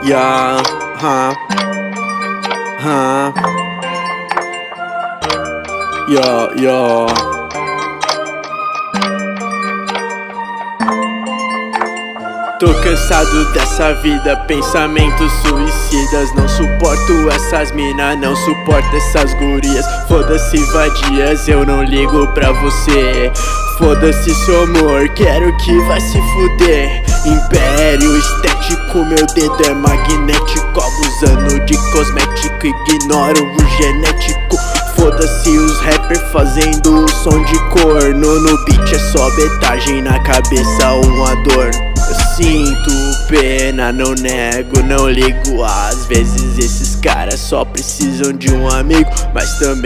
Yeah, huh, huh. Yo. Tô cansado dessa vida, pensamentos suicidas. Não suporto essas mina, não suporto essas gurias. Foda-se vadias, eu não ligo pra você. Foda-se seu amor, quero que vai se fuder. Império estético, meu dedo é magnético. Abusando de cosmético, ignoro o genético. Foda-se os rappers fazendo o som de corno. No beat é só betagem, na cabeça uma dor. Eu sinto pena, não nego, não ligo. Às vezes esses caras só precisam de um amigo, mas também